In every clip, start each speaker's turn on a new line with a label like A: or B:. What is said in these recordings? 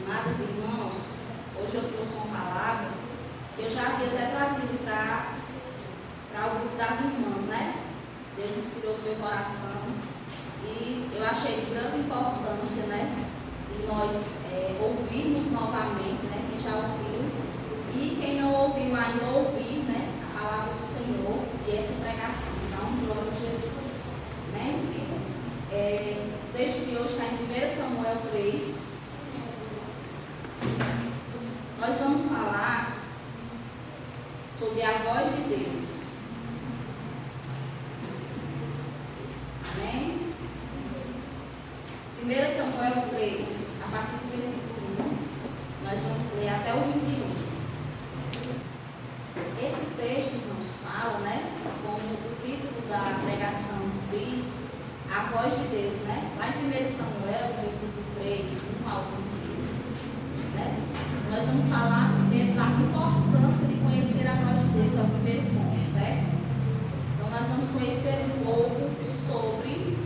A: Amados irmãos, hoje eu trouxe uma palavra que eu já havia até trazido para o grupo das irmãs, né? Deus inspirou no meu coração e eu achei de grande importância, né? De nós ouvirmos novamente, né? Quem já ouviu e quem não ouviu ainda ouvir, né? A palavra do Senhor e essa pregação. Então, glória a Jesus. Amém? O texto de hoje está em 1 Samuel 3. Nós vamos falar sobre a voz de Deus. Amém? 1 Samuel 3, a partir do versículo 1, nós vamos ler até o 21. Esse texto nos fala, né, como o título da pregação diz, a voz de Deus, né? Lá em 1 Samuel, versículo 3, 1 ao 21, né? Nós vamos falar primeiro da importância de conhecer a voz de Deus, é o primeiro ponto, certo? Então nós vamos conhecer um pouco sobre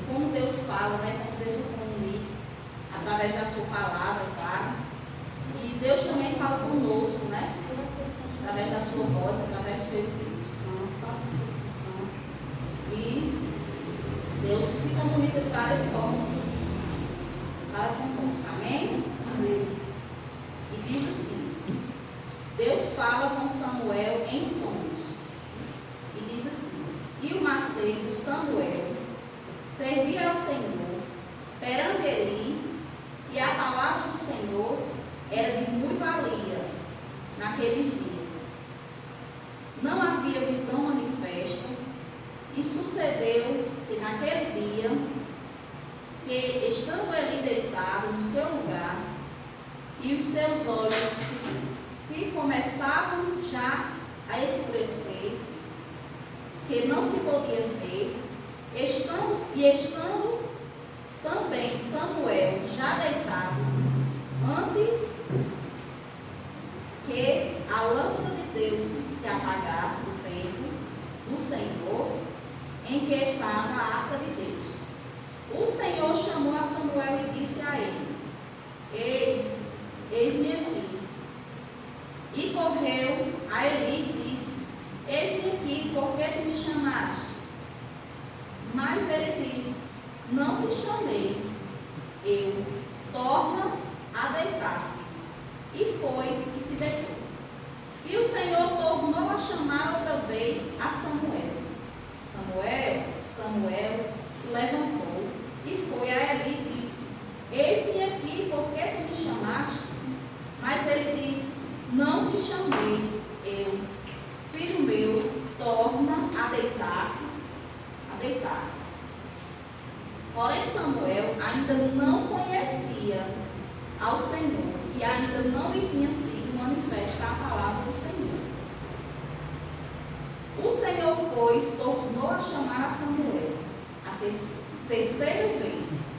A: como Deus fala, né? Como Deus se comunica através da sua palavra, claro. E Deus também fala conosco, né? Através da sua voz, através do seu Espírito Santo, Santo Espírito Santo. E Deus se comunica de várias formas para conosco. Amém? Amém. E diz assim: Deus fala com Samuel em sonhos. E diz assim: E o mancebo Samuel servia ao Senhor perante Eli, e a palavra do Senhor era de muita valia naqueles dias. Não havia visão manifesta, e sucedeu que naquele dia, que estando Eli deitado no seu lugar, e os seus olhos se começavam já a escurecer, que não se podia ver, estando também Samuel já deitado, antes que a lâmpada de Deus se apagasse do templo do Senhor, em que estava a arca de Deus. O Senhor chamou a Samuel e disse a ele: Eis-me aqui. E correu a Eli e disse: Eis-me aqui, por que tu me chamaste? Mas ele disse: Não te chamei, eu, torna a deitar-te. E foi e se deitou. E o Senhor tornou a chamar outra vez a Samuel. Samuel, Samuel se levantou e foi a Eli e disse: Eis-me aqui, por que tu me chamaste? Mas ele disse: Não te chamei, eu, filho meu, torna a deitar-te, a deitar. Porém Samuel ainda não conhecia ao Senhor e ainda não lhe tinha sido manifesta a palavra do Senhor. O Senhor, pois, tornou a chamar a Samuel a terceira vez.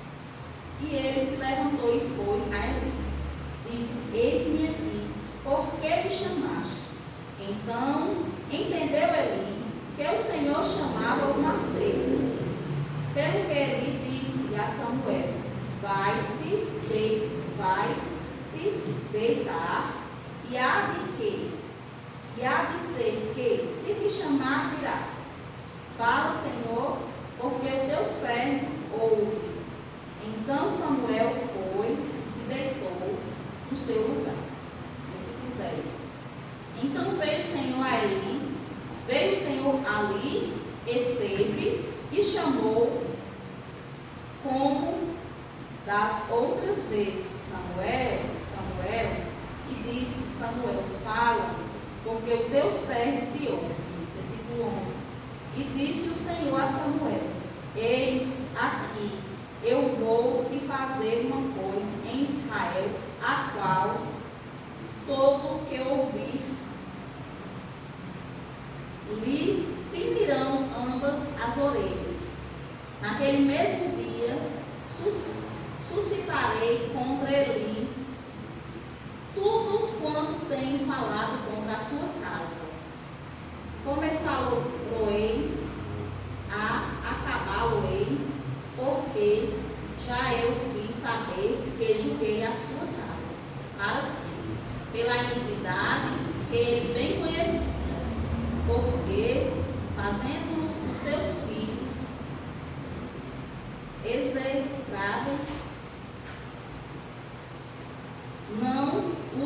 A: E ele se levantou e foi a Eli. Disse: Eis-me aqui, por que me chamaste? Então entendeu Eli que o Senhor chamava o mancebo. Pelo que Eli disse a Samuel: Vai-te deitar, e há de ser que, se te chamar, dirás: Fala, Senhor, porque o teu servo ouve. Então Samuel foi e se deitou no seu lugar. Versículo 10. Então veio o Senhor a Eli, veio o Senhor ali, esteve e chamou como das outras vezes: Samuel, Samuel. E disse Samuel: Fala, porque o teu servo te ouve. Versículo 11. E disse o Senhor a Samuel: Eis aqui, eu vou te fazer uma coisa em Israel, a qual todo que ouvir lhe tinirão ambas as orelhas. Naquele mesmo dia suscitarei contra Eli tudo quanto tenho falado contra a sua casa. Começá-lo-ei a acabá-lo-ei, porque já eu fiz saber que julguei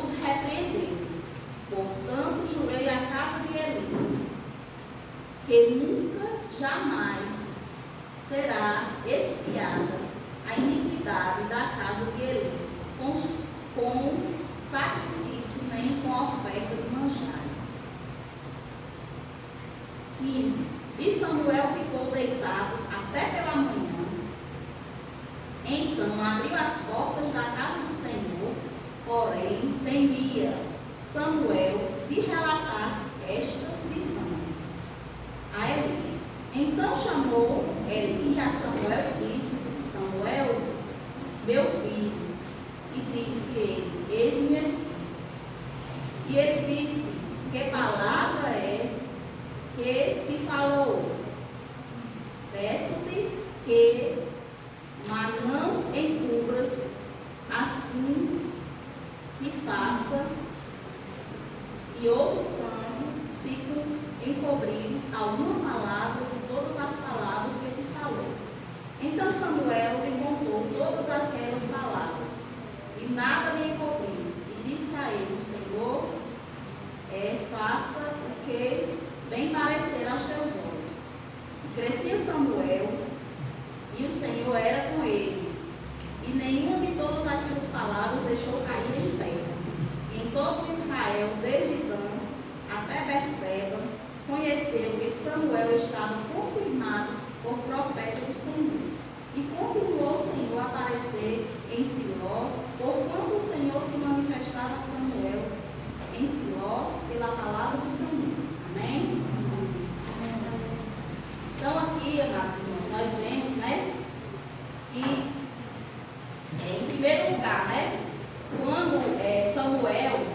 A: os repreendeu. Portanto, jurei à casa de Eli, que nunca, jamais será expiada a iniquidade da casa de Eli, com sacrifício, nem com oferta de manjares. 15. E Samuel ficou deitado até pela manhã. Então abriu as portas da casa do Senhor, porém temia Samuel de relatar esta visão a Eli. Então chamou Eli a Samuel e disse: Samuel, meu filho. E disse ele: eis-me aqui. E ele disse: que palavra é que te falou? Peço-te que, mas não encubras, assim que faça, e outro tanto, se tu encobrires alguma palavra de todas as palavras que te falou. Então Samuel lhe contou todas aquelas palavras, e nada lhe encobriu. E disse a ele: o Senhor faça o que bem parecer aos teus olhos. E crescia Samuel, e o Senhor era com ele, e nenhuma de todas as suas palavras deixou cair em terra. E em todo Israel, desde Dan até Berseba, conheceu que Samuel estava confirmado por profeta do Senhor. E continuou o Senhor a aparecer em Siló, porquanto o Senhor se manifestava a Samuel em Siló pela palavra do Senhor. Amém? Então aqui, amados irmãos, nós vemos, né, que em primeiro lugar, né, quando Samuel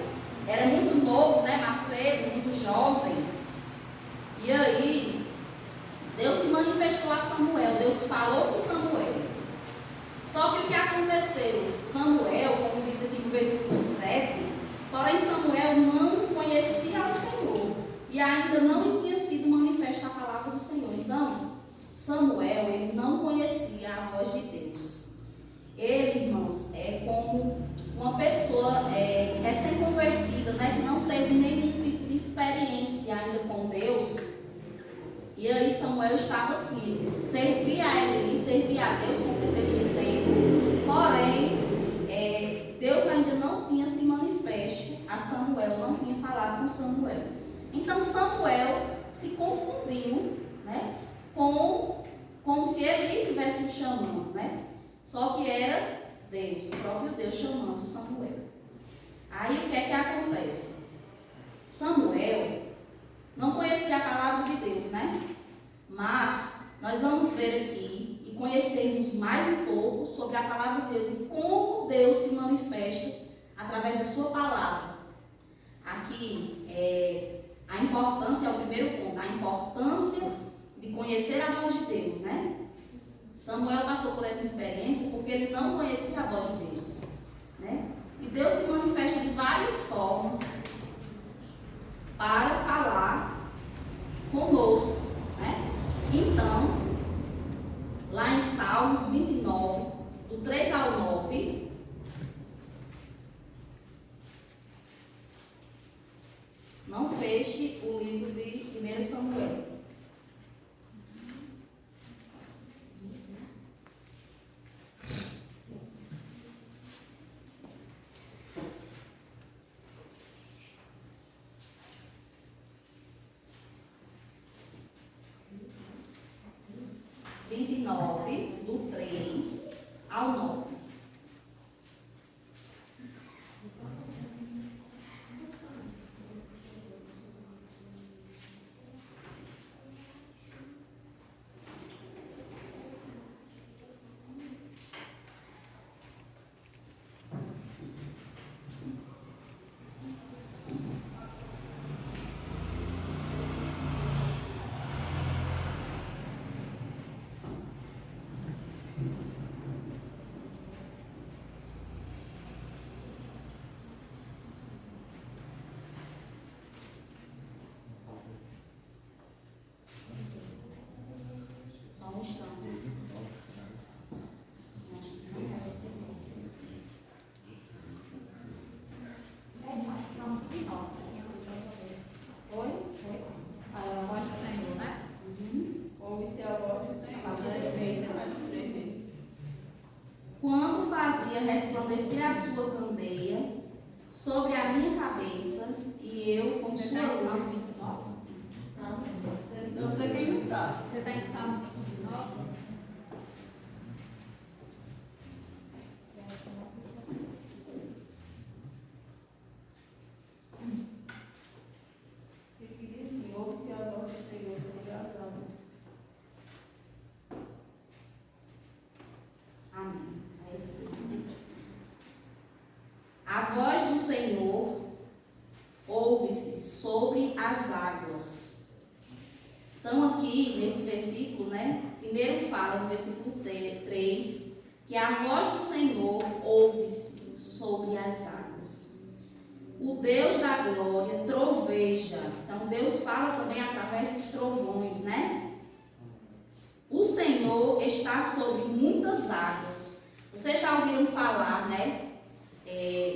A: era muito novo, né, macedo, muito jovem, e aí Deus se manifestou a Samuel, Deus falou com Samuel. Só que o que aconteceu? Samuel, como diz aqui no versículo 7, porém Samuel não conhecia ao Senhor e ainda não lhe tinha sido manifesta a palavra do Senhor. Então, Samuel, ele não conhecia a voz de Deus. Ele, irmãos, é como uma pessoa recém-convertida, né, que não teve nenhum tipo de experiência ainda com Deus. E aí Samuel estava assim, servia a Eli, servia a Deus com certeza no tempo, porém, Deus ainda não tinha se manifesto a Samuel, não tinha falado com Samuel. Então Samuel se confundiu, né, como se Eli estivesse o chamando, né? Só que era Deus, o próprio Deus chamando Samuel. Aí o que é que acontece? Samuel não conhecia a palavra de Deus, né? Mas nós vamos ver aqui e conhecermos mais um pouco sobre a palavra de Deus e como Deus se manifesta através da sua palavra. Aqui a importância é o primeiro ponto, a importância de conhecer a voz de Deus, né? Samuel passou por essa experiência porque ele não conhecia a voz de Deus, né? E Deus se manifesta de várias formas para falar conosco, né? Então, lá em Salmos 29, do 3 ao 9, não feche o livro de 1 Samuel. Do 3 ao 9. fazia resplandecer a sua candeia sobre a minha cabeça, e eu com sua luz.
B: Eu sei quem não está.
C: Você está em Salmo 29?
A: Amém. É isso mesmo. A voz do Senhor ouve-se sobre as águas. Então aqui nesse versículo, primeiro fala no versículo 3, que a voz do Senhor ouve-se sobre as águas. O Deus da glória troveja. Então Deus fala também através dos trovões, O Senhor está sobre muitas águas. Vocês já ouviram falar,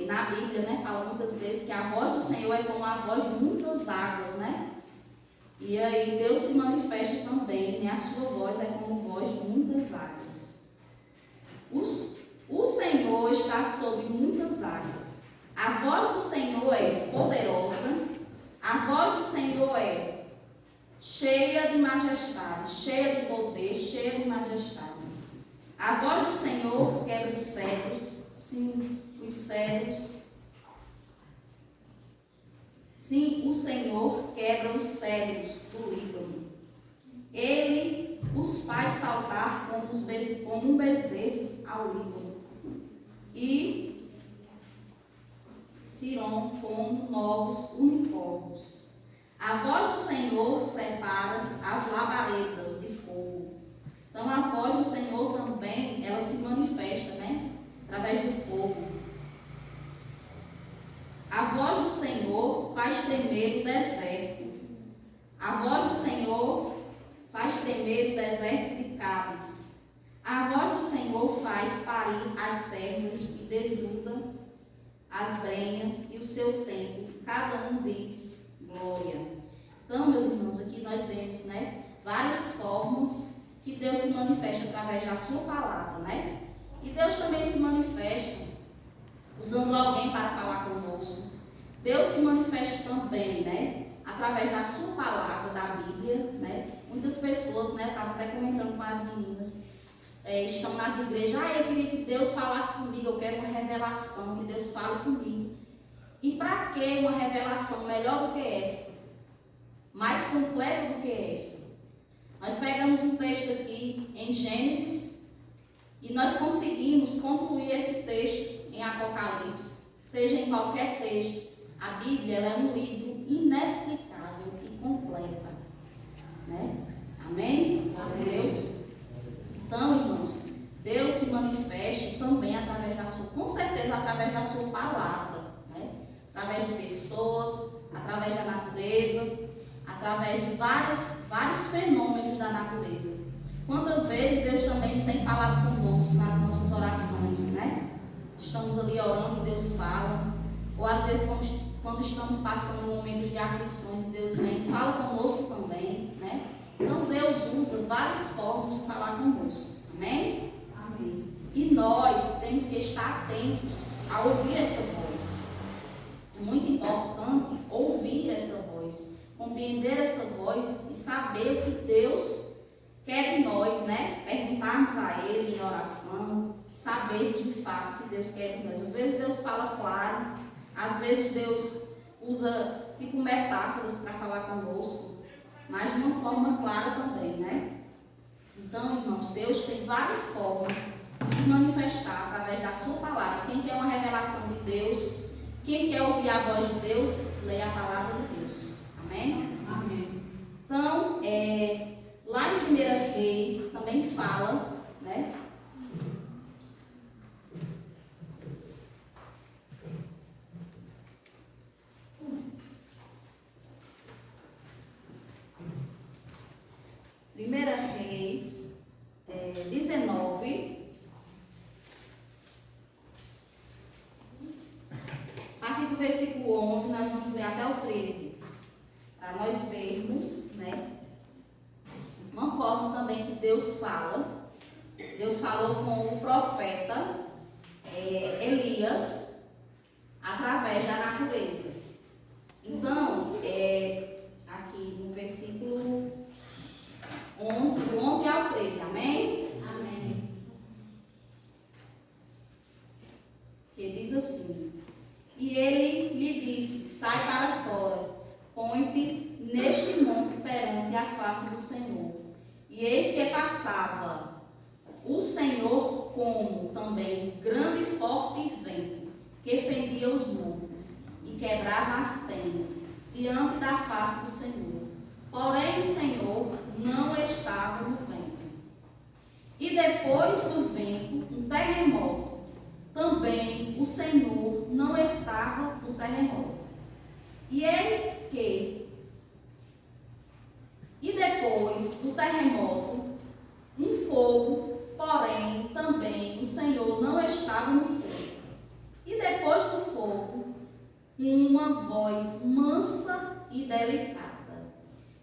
A: na Bíblia, fala muitas vezes que a voz do Senhor é como a voz de muitas águas, E aí Deus se manifesta também, a sua voz é como voz de muitas águas. O Senhor está sobre muitas águas. A voz do Senhor é poderosa. A voz do Senhor é cheia de majestade, cheia de poder, cheia de majestade. A voz do Senhor quebra cedros, sim, os cedros. Sim, o Senhor quebra os cedros do Líbano. Ele os faz saltar como um bezerro ao Líbano. E Siron como novos unicórnios. A voz do Senhor separa as labaredas de fogo. Então a voz do Senhor também, ela se manifesta, através do fogo. A voz do Senhor faz tremer o deserto. A voz do Senhor faz tremer o deserto de Cádiz. A voz do Senhor faz parir as servas e desnuda as brenhas e o seu templo. Cada um diz glória. Então, meus irmãos, aqui nós vemos, várias formas que Deus se manifesta através da sua palavra, E Deus também se manifesta usando alguém para falar conosco. Deus se manifesta também, através da sua palavra, da Bíblia, Muitas pessoas, eu estava até comentando com as meninas, estão nas igrejas, eu queria que Deus falasse comigo, eu quero uma revelação, que Deus fale comigo. E para que uma revelação melhor do que essa? Mais completa do que essa? Nós pegamos um texto aqui em Gênesis e nós conseguimos concluir esse texto em Apocalipse, seja em qualquer texto. A Bíblia ela é um livro inexplicável e completa, Amém? Glória a Deus. Então, irmãos, Deus se manifesta também através da sua, com certeza através da sua palavra, através de pessoas, através da natureza, através de vários fenômenos da natureza. Quantas vezes Deus também tem falado conosco nas nossas orações, Estamos ali orando e Deus fala. Ou às vezes quando estamos passando momentos de aflições, Deus vem e fala conosco também, Então Deus usa várias formas de falar conosco. Amém? Amém. E nós temos que estar atentos a ouvir essa voz. É muito importante ouvir essa voz, compreender essa voz e saber o que Deus quer de nós, Perguntarmos a Ele em oração, saber de fato o que Deus quer de nós. Às vezes Deus fala claro, às vezes Deus usa tipo metáforas para falar conosco, mas de uma forma clara também, Então, irmãos, Deus tem várias formas de se manifestar através da sua palavra. Quem quer uma revelação de Deus, quem quer ouvir a voz de Deus, leia a palavra de Deus. Amém?
B: Amém.
A: Então, lá em 1 Reis também fala, Primeira Reis 19, a partir do versículo 11, nós vamos ler até o 13, para nós vermos, uma forma também que Deus fala. Deus falou com o profeta Elias através da natureza. Então, aqui no versículo 11, do 11 ao 13, amém?
C: Amém.
A: Que diz assim: E ele lhe disse: Sai para fora, põe-te neste monte perante a face do Senhor. E eis que passava o Senhor como também grande e forte vento, que fendia os montes e quebrava as penhas diante da face do Senhor. Porém o Senhor não estava no vento. E depois do vento, um terremoto. Também o Senhor não estava no terremoto. E eis que, e depois do terremoto, um fogo, porém também o Senhor não estava no fogo. E depois do fogo, uma voz mansa e delicada.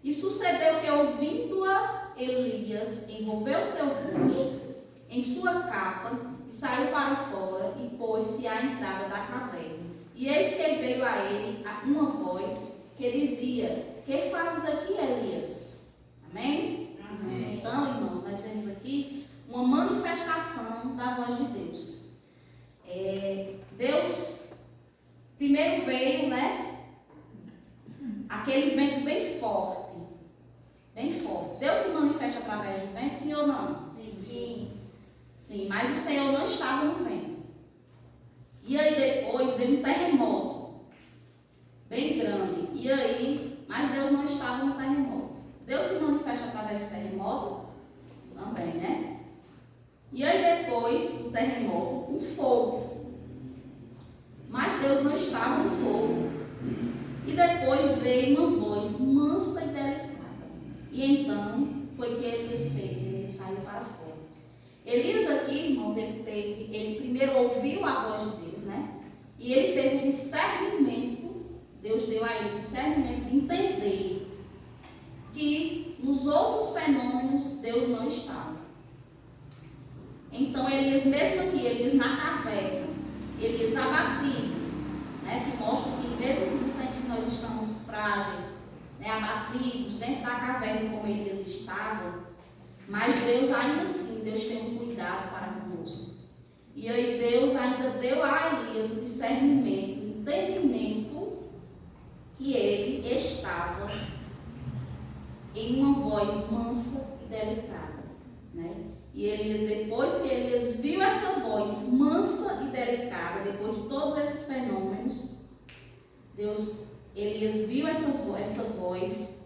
A: E sucedeu que, ouvindo-a, Elias envolveu seu rosto em sua capa e saiu para fora e pôs-se à entrada da caverna. E eis que veio a ele uma voz que dizia: Que fazes aqui, Elias? Amém?
C: Amém.
A: Então, irmãos, nós vemos aqui uma manifestação da voz de Deus. Deus primeiro veio, né? Aquele vento bem forte. Bem forte. Deus se manifesta através do vento, sim ou não?
C: Sim.
A: Sim, mas o Senhor não estava no vento. E aí depois veio um terremoto. Bem grande. E aí, mas Deus não estava no terremoto. Deus se manifesta através do terremoto? Também, né? E aí depois do terremoto, um fogo. Mas Deus não estava no fogo. E depois veio uma voz mansa e delicada. E então foi que Elias fez, ele saiu para fora. Elias aqui, irmãos, ele primeiro ouviu a voz de Deus, né? E ele teve o discernimento, Deus deu a ele o discernimento de entender que nos outros fenômenos Deus não estava. Então Elias, mesmo aqui, Elias na caverna, Elias abatido, né? Que mostra que mesmo no tempo que nós estamos frágeis, né, abatidos dentro da caverna como Elias estava, mas Deus ainda assim, Deus tem um cuidado para conosco. E aí Deus ainda deu a Elias o discernimento, o entendimento que ele estava em uma voz mansa e delicada, né? E Elias, depois que Elias viu essa voz mansa e delicada, depois de todos esses fenômenos, Elias viu essa voz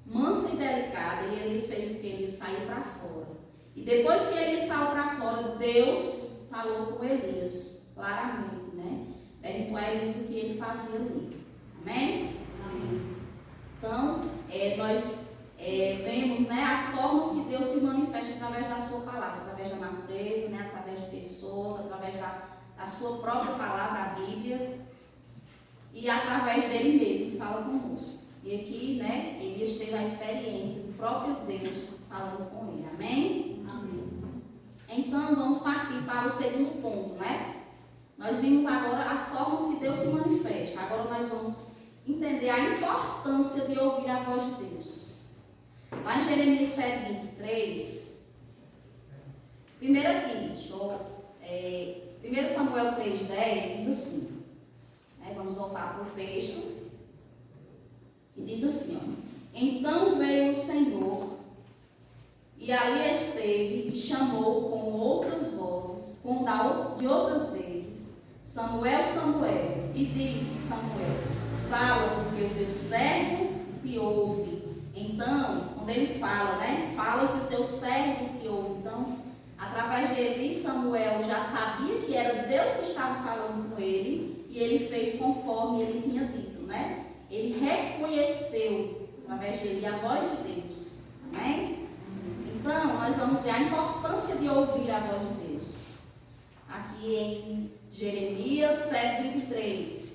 A: mansa e delicada, e Elias fez o que? Elias saiu para fora. E depois que Elias saiu para fora, Deus falou com Elias, claramente, né? Perguntou a Elias o que ele fazia ali. Amém? Amém. Então, nós vemos, né, as formas que Deus se manifesta através da sua palavra, através da natureza, né, através de pessoas, através da sua própria palavra, a Bíblia, e através dele mesmo, que fala conosco. E aqui, né, Elias teve a experiência do próprio Deus falando com ele. Amém? Amém. Então, vamos partir para o segundo ponto, né? Nós vimos agora as formas que Deus se manifesta. Agora nós vamos entender a importância de ouvir a voz de Deus. Lá em Jeremias 7:23, primeiro aqui, 1 Samuel 3:10 diz assim, né, vamos voltar para o texto, e diz assim, ó: Então veio o Senhor, e ali esteve, e chamou com outras vozes, de outras vezes, Samuel, Samuel, e disse Samuel: Fala, porque o teu servo te ouve. Então, quando ele fala, né? Fala que o teu servo te ouve. Então, através de Eli, Samuel já sabia que era Deus que estava falando com ele, e ele fez conforme ele tinha dito, né? Ele reconheceu, através de Eli, a voz de Deus. Amém? Então, nós vamos ver a importância de ouvir a voz de Deus. Aqui em Jeremias 7:23.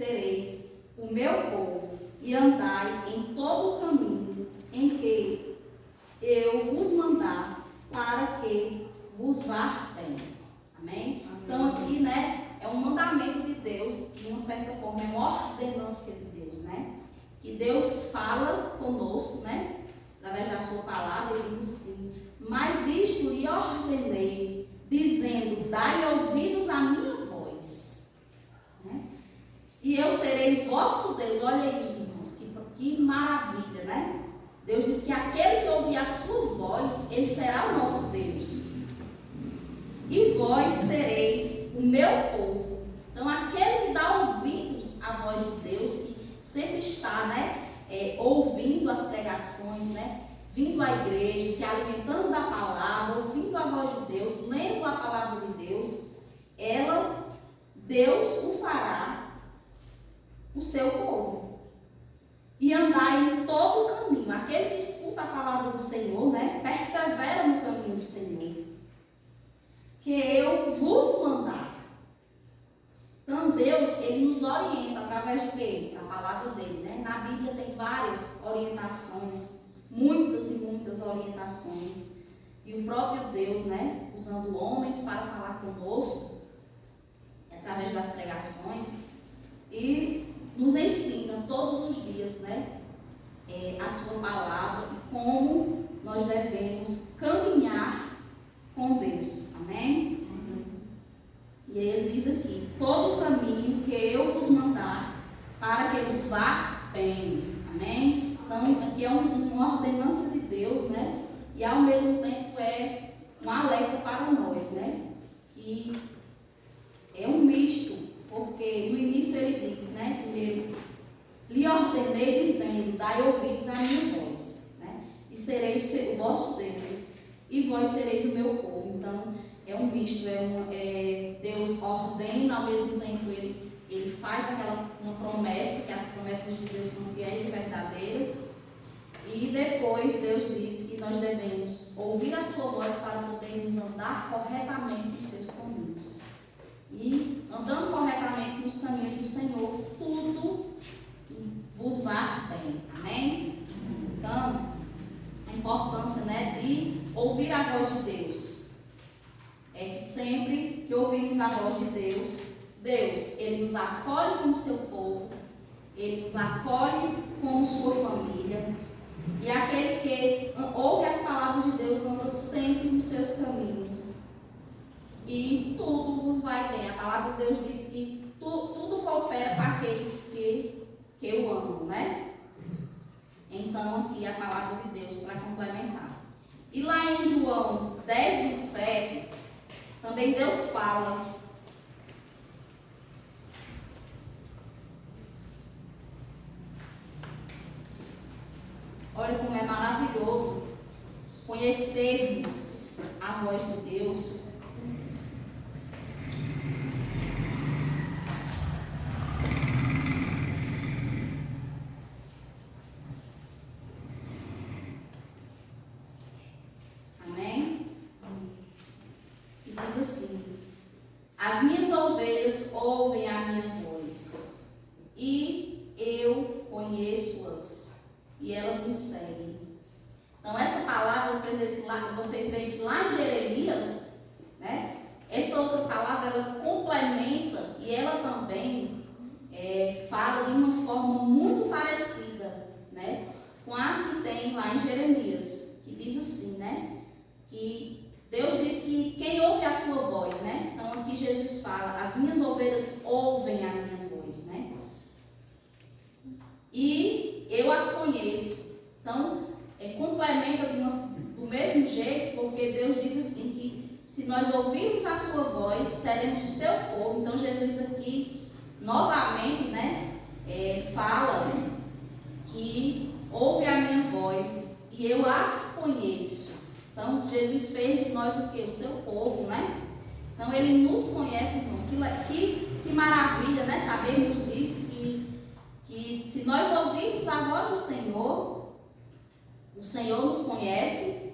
A: sereis o meu povo, e andai em todo o caminho em que eu vos mandar, para que vos vá bem. Amém? Então aqui, né, é um mandamento de Deus, de uma certa forma é uma ordenância de Deus, né? Que Deus fala conosco, né? Através da sua palavra, ele diz assim: mas isto lhe ordenei, dizendo, dai ouvidos à minha voz, né? E eu serei vosso Deus. Olha aí, irmãos, que maravilha, né? Deus diz que aquele que ouvir a sua voz, ele será o nosso Deus. E vós sereis o meu povo. Então, aquele que dá ouvidos à voz de Deus, que sempre está, né, ouvindo as pregações, né, vindo à igreja, se alimentando da palavra, ouvindo a voz de Deus, lendo a palavra de Deus, Deus o fará o seu povo. E andar em todo o caminho. Aquele que escuta a palavra do Senhor, né, persevera no caminho do Senhor, que eu vos mandar. Então Deus, ele nos orienta através de quê? Da palavra dele, né? Na Bíblia tem várias orientações, muitas e muitas orientações. E o próprio Deus, né, usando homens para falar conosco, através das pregações, e nos ensina todos os dias, né, a sua palavra e como nós devemos caminhar com Deus. Amém? E ele diz aqui: todo o caminho que eu vos mandar, para que vos vá bem. Amém? Então, aqui é uma ordenança de Deus, né? E ao mesmo tempo é um alerta para nós, né? Que é um misto, porque no início ele diz, né? Primeiro, lhe ordenei dizendo, dai ouvidos à minha voz, né? E sereis o vosso Deus, e vós sereis o meu povo. Então, é um misto, Deus ordena, ao mesmo tempo ele faz uma promessa, que as promessas de Deus são fiéis e verdadeiras, e depois Deus diz que nós devemos ouvir a sua voz para podermos andar corretamente nos seus caminhos. E andando corretamente nos caminhos do Senhor, tudo vos vá bem. Amém? Então, a importância, né, de ouvir a voz de Deus é que sempre que ouvimos a voz de Deus, ele nos acolhe como seu povo, ele nos acolhe como sua família, e aquele que ouve as palavras de Deus anda sempre nos seus caminhos, e tudo vos vai bem. A palavra de Deus diz que tudo coopera para aqueles que o amam, né? Então, aqui a palavra de Deus para complementar. E lá em João 10, 27, também Deus fala. Olha como é maravilhoso conhecermos a voz de Deus. Amém? E diz assim: as minhas ovelhas ouvem a minha voz, e eu conheço-as, e elas me seguem. Então, essa palavra, vocês veem que lá em Jeremias, né, essa outra palavra, ela complementa, e ela também fala de uma forma muito parecida, né, com a que tem lá em Jeremias, que diz assim, né, que Deus diz que quem ouve a sua voz, né? Então aqui Jesus fala, as minhas ovelhas ouvem a minha voz, né? E eu as conheço. Então, complementa do mesmo jeito, porque Deus diz assim, que se nós ouvirmos a sua voz, seremos o seu povo. Então Jesus aqui, novamente, né? Fala que ouve a minha voz e eu as conheço. Então, Jesus fez de nós o quê? O seu povo, né? Então, ele nos conhece, irmãos. Que maravilha, né? Sabermos disso, que se nós ouvirmos a voz do Senhor, o Senhor nos conhece.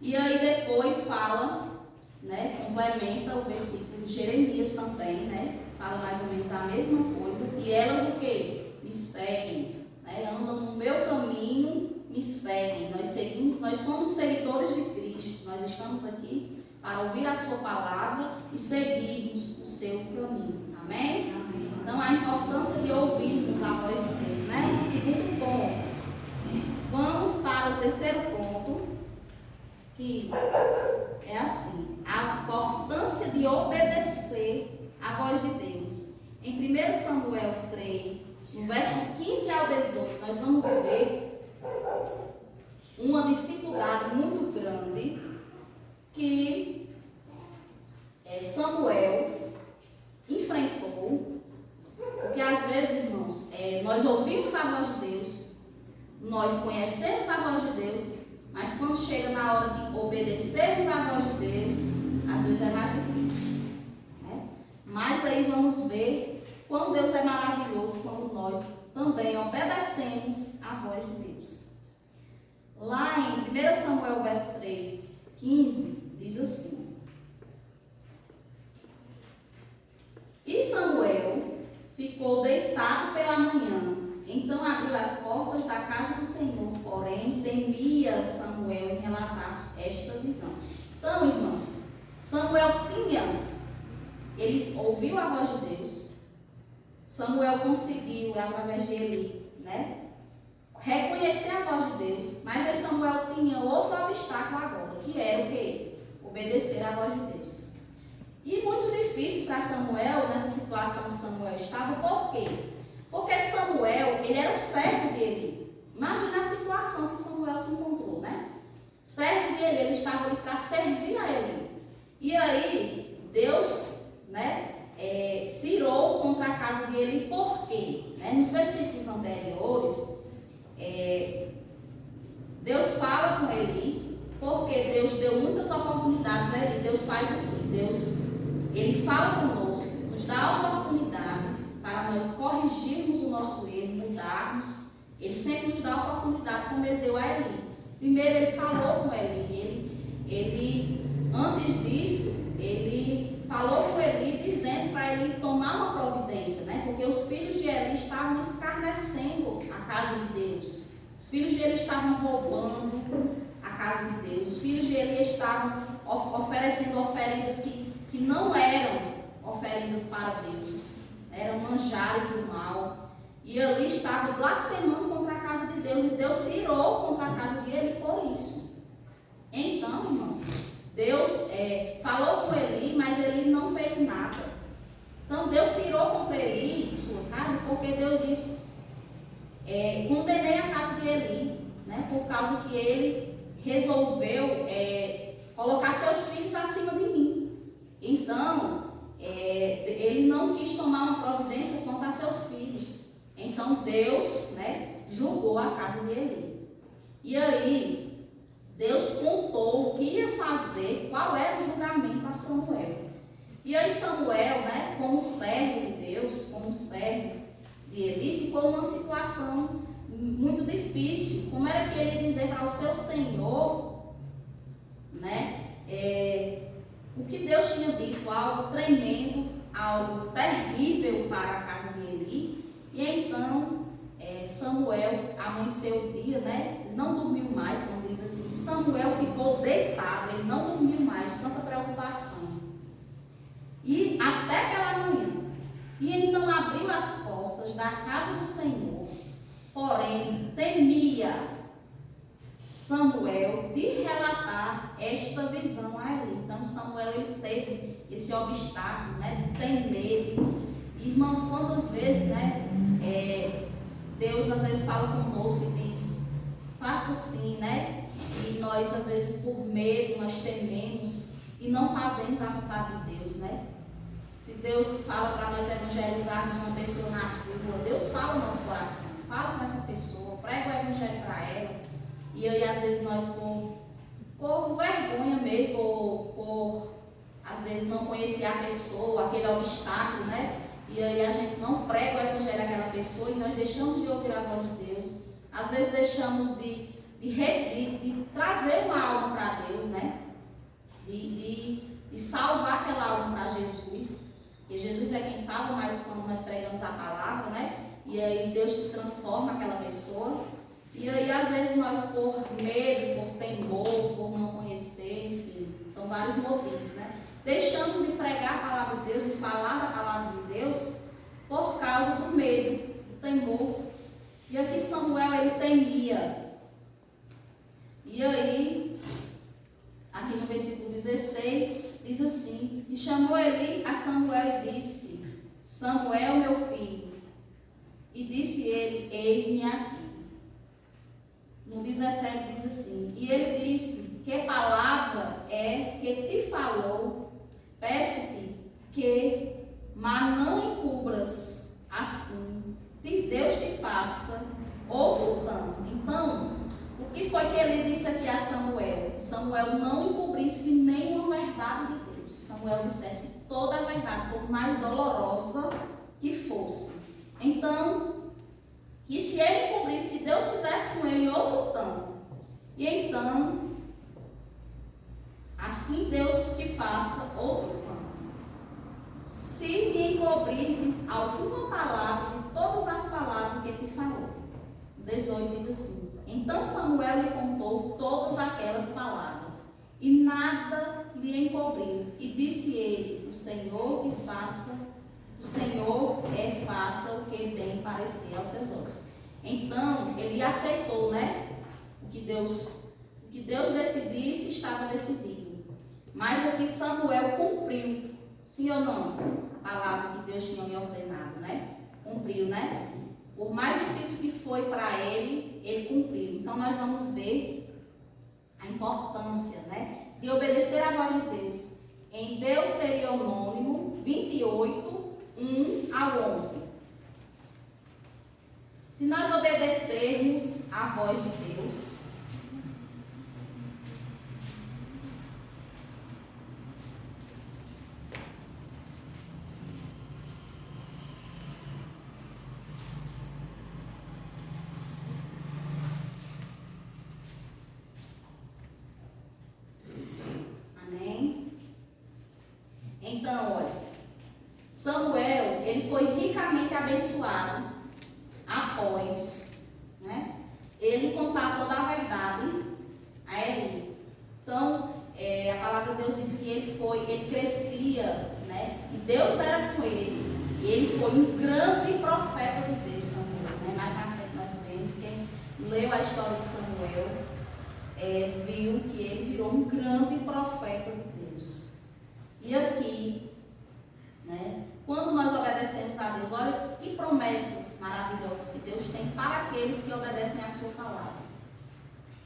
A: E aí depois fala, né? Complementa o versículo de Jeremias também, né? Fala mais ou menos a mesma coisa, e elas o quê? Me seguem, né? Andam no meu caminho, me seguem. Nós somos seguidores de Cristo. Nós estamos aqui para ouvir a sua palavra e seguirmos o seu caminho. Amém? Amém. Então, a importância de ouvirmos a voz de Deus, né? Segundo ponto. Vamos para o terceiro ponto, que é assim, a importância de obedecer a voz de Deus. Em 1 Samuel 3, no verso 15 ao 18, nós vamos ver uma dificuldade muito grande que Samuel enfrentou, porque às vezes, irmãos, nós ouvimos a voz de Deus, nós conhecemos a voz de Deus, mas quando chega na hora de obedecermos a voz de Deus, às vezes é mais difícil, né? Mas aí vamos ver quando Deus é maravilhoso, quando nós também obedecemos a voz de Deus. Lá em 1 Samuel, verso 3, 15, diz assim: E Samuel ficou deitado pela manhã, então abriu as portas da casa do Senhor, porém temia Samuel em relatar esta visão. Então, irmãos, Samuel ele ouviu a voz de Deus. Samuel conseguiu, através de Eli, né, reconhecer a voz de Deus, mas aí Samuel tinha outro obstáculo agora, que era o quê? Obedecer a voz de Deus. E muito difícil para Samuel, nessa situação que Samuel estava, por quê? Porque Samuel, ele era servo de Eli. Imagina a situação que Samuel se encontrou, né? Servo de Eli, ele estava ali para servir a Eli. E aí, Deus, né, se irou contra a casa de Eli, por quê? Nos versículos anteriores, Deus fala com Eli, porque Deus deu muitas oportunidades a Eli. Deus faz assim, Ele fala conosco, nos dá oportunidades para nós corrigirmos o nosso erro, mudarmos. Ele sempre nos dá oportunidade, como Ele deu a Eli. Primeiro Ele falou com Eli, antes disso, Ele falou com Eli, dizendo para Eli tomar uma providência, né? Porque os filhos de Eli estavam escarnecendo a casa de Deus. Os filhos de Eli estavam roubando a casa de Deus. Os filhos de Eli estavam oferecendo oferendas que não eram oferendas para Deus, eram manjares do mal, e ali estava blasfemando contra a casa de Deus, e Deus se irou contra a casa de Eli por isso. Então, irmãos, Deus falou com Eli, mas Eli não fez nada. Então Deus se irou contra Eli e sua casa, porque Deus disse, condenei a casa de Eli, né, por causa que ele resolveu colocar seus filhos acima de mim. Então, ele não quis tomar uma providência contra seus filhos. Então, Deus, né, julgou a casa de Eli. E aí, Deus contou o que ia fazer, qual era o julgamento a Samuel. E aí, Samuel, né, como servo de Deus, como servo de Eli, ficou numa situação muito difícil. Como era que ele ia dizer para o seu Senhor, né, o que Deus tinha dito, algo tremendo, algo terrível para a casa de Eli. E então Samuel amanheceu o dia, né? Não dormiu mais, como diz aqui. Samuel ficou deitado, ele não dormiu mais, de tanta preocupação. E até pela manhã. E então abriu as portas da casa do Senhor, porém temia Samuel de relatar esta visão a Eli. Então Samuel ele teve esse obstáculo, né, de temer. Irmãos, quantas vezes, né, Deus às vezes fala conosco e diz, faça assim, né? E nós às vezes por medo nós tememos e não fazemos a vontade de Deus, né? Se Deus fala para nós evangelizarmos uma pessoa na rua, Deus fala no nosso coração, fala com essa pessoa, prega o evangelho para ela. E aí às vezes nós por vergonha mesmo, por às vezes não conhecer a pessoa, aquele obstáculo, né? E aí a gente não prega o evangelho àquela pessoa e nós deixamos de ouvir a voz de Deus. Às vezes deixamos de trazer uma alma para Deus, né? De salvar aquela alma para Jesus. Porque Jesus é quem salva, mas quando nós pregamos a palavra, né? E aí Deus transforma aquela pessoa. E aí às vezes nós por medo, por temor, por não conhecer, enfim, são vários motivos, né? Deixamos de pregar a palavra de Deus, de falar da palavra de Deus por causa do medo, do temor. E aqui Samuel, ele temia. E aí, aqui no versículo 16, diz assim: e chamou Eli a Samuel e disse: Samuel, meu filho. E disse ele: eis-me aqui. No 17 diz assim: e ele disse: que palavra é que te falou? Peço-te que, mas não encubras assim, que Deus te faça outro tanto. Então, o que foi que ele disse aqui a Samuel? Samuel não encobrisse nenhuma verdade de Deus. Samuel dissesse toda a verdade, por mais dolorosa que fosse. Então, que se ele encobrisse, que Deus fizesse com ele outro tanto. E então, assim Deus te faça outro tanto. Se me encobrirdes alguma palavra de todas as palavras que te falou. 18 diz assim: então Samuel lhe contou todas aquelas palavras, e nada lhe encobriu. E disse ele: o Senhor faça o que bem parecer aos seus olhos. Então ele aceitou, né? O que Deus decidisse, estava decidido. Mas aqui Samuel cumpriu, sim ou não? A palavra que Deus tinha me ordenado, né? Cumpriu, né? Por mais difícil que foi para ele, ele cumpriu. Então nós vamos ver a importância, né, de obedecer à voz de Deus. Em Deuteronômio 28, 1 ao 11. Se nós obedecermos à voz de Deus, então, olha, Samuel, ele foi ricamente abençoado após, né, ele contar toda a verdade a Eli. Então, a palavra de Deus diz que ele crescia, né, e Deus era com ele, e ele foi um grande profeta de Deus, Samuel, né? Mais na frente nós vemos, quem leu a história de Samuel, viu que ele virou um grande profeta de Deus. E aqui, né, quando nós obedecemos a Deus, olha que promessas maravilhosas que Deus tem para aqueles que obedecem a sua palavra.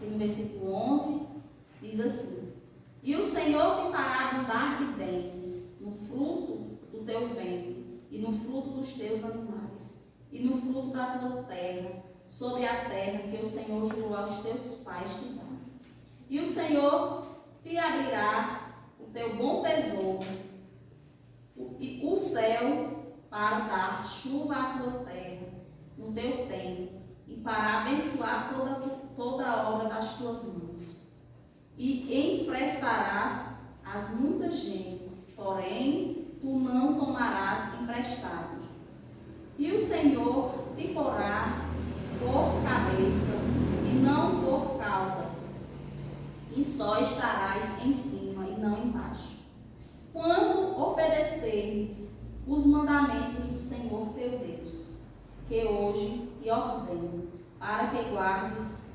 A: E no versículo 11 diz assim: e o Senhor te fará abundar de bens no fruto do teu ventre e no fruto dos teus animais e no fruto da tua terra, sobre a terra que o Senhor jurou aos teus pais te dar. E o Senhor te abrirá o teu bom tesouro e o céu para dar chuva à tua terra no teu tempo e para abençoar toda a obra das tuas mãos. E emprestarás às muitas gentes, porém tu não tomarás emprestado. E o Senhor te porá por cabeça e não por cauda, e só estarás em cima e não embaixo. Quando obedeceres os mandamentos do Senhor teu Deus, que hoje te ordeno, para que guardes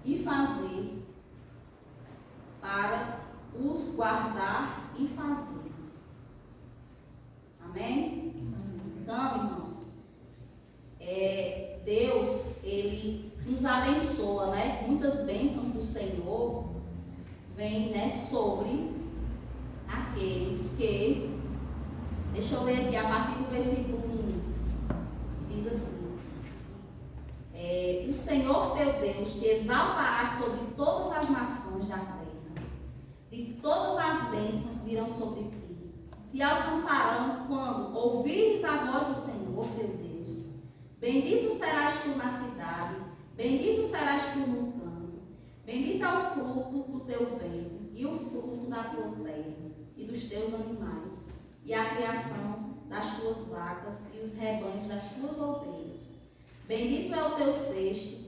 A: e fazer, para os guardar e fazer. Amém? Então, irmãos, Deus, Ele nos abençoa, né? Muitas bênçãos do Senhor vêm, né, sobre aqueles que, deixa eu ler aqui a partir do versículo 1, diz assim: o Senhor teu Deus te exaltará sobre todas as nações da terra, e todas as bênçãos virão sobre ti, te alcançarão quando ouvires a voz do Senhor teu Deus. Bendito serás tu na cidade, bendito serás tu no campo, bendito é o fruto do teu ventre, e o fruto da tua terra, e dos teus animais, e a criação das tuas vacas e os rebanhos das tuas ovelhas. Bendito é o teu cesto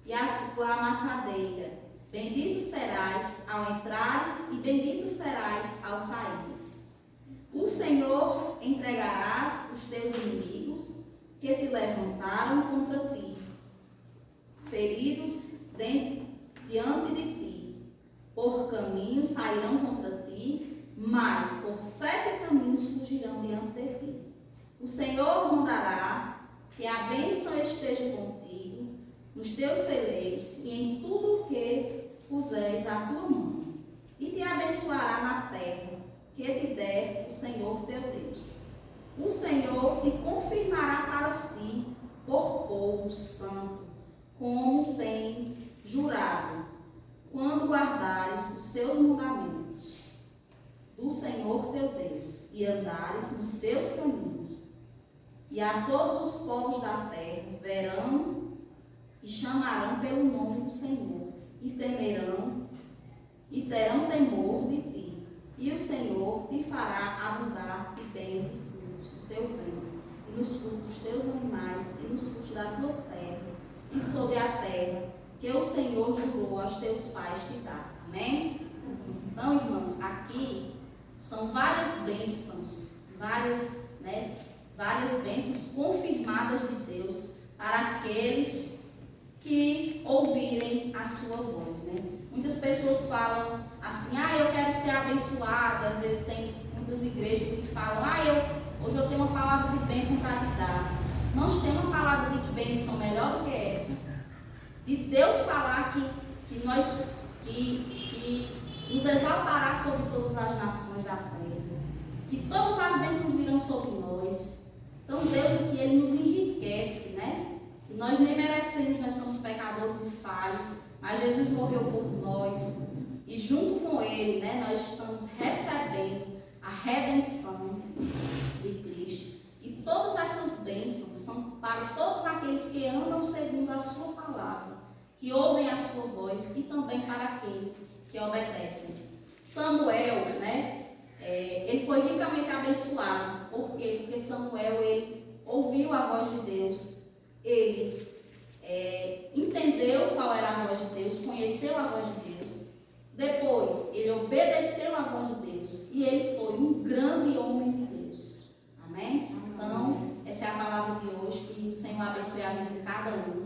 A: e a tua amassadeira. Bendito serás ao entrares e bendito serás ao saíres. O Senhor entregarás os teus inimigos que se levantaram contra ti, feridos diante de ti. Por caminhos sairão contra ti, mas por 7 caminhos fugirão diante de ti. O Senhor mandará que a bênção esteja contigo nos teus celeiros e em tudo o que puseres a tua mão, e te abençoará na terra que te der o Senhor teu Deus. O Senhor te confirmará para si por povo santo, como tem jurado, quando guardares os seus mandamentos do Senhor teu Deus e andares nos seus caminhos. E a todos os povos da terra verão e chamarão pelo nome do Senhor, e temerão e terão temor de ti. E o Senhor te fará abundar de bem de frutos do teu ventre, e nos frutos dos teus animais, e nos frutos da tua terra, e sobre a terra que o Senhor jurou aos teus pais te dar. Amém? Então, irmãos, aqui são várias bênçãos, várias bênçãos confirmadas de Deus para aqueles que ouvirem a sua voz, né? Muitas pessoas falam assim, eu quero ser abençoada. Às vezes tem muitas igrejas que falam, hoje eu tenho uma palavra de bênção para te dar. Nós temos uma palavra de bênção melhor do que essa. De Deus falar que nos exaltará sobre todas as nações da terra, que todas as bênçãos virão sobre nós. Então Deus aqui, Ele nos enriquece, né? E nós nem merecemos, nós somos pecadores e falhos, mas Jesus morreu por nós, e junto com Ele, né, nós estamos recebendo a redenção de Cristo. E todas essas bênçãos são para todos aqueles que andam segundo a sua palavra, que ouvem a sua voz, e também para aqueles que obedecem. Samuel, né, ele foi ricamente abençoado. Por quê? Porque Samuel, ele ouviu a voz de Deus, ele entendeu qual era a voz de Deus, conheceu a voz de Deus. Depois, ele obedeceu a voz de Deus, e ele foi um grande homem de Deus. Amém? Então, essa é a palavra de hoje. Que o Senhor abençoe a vida de cada um.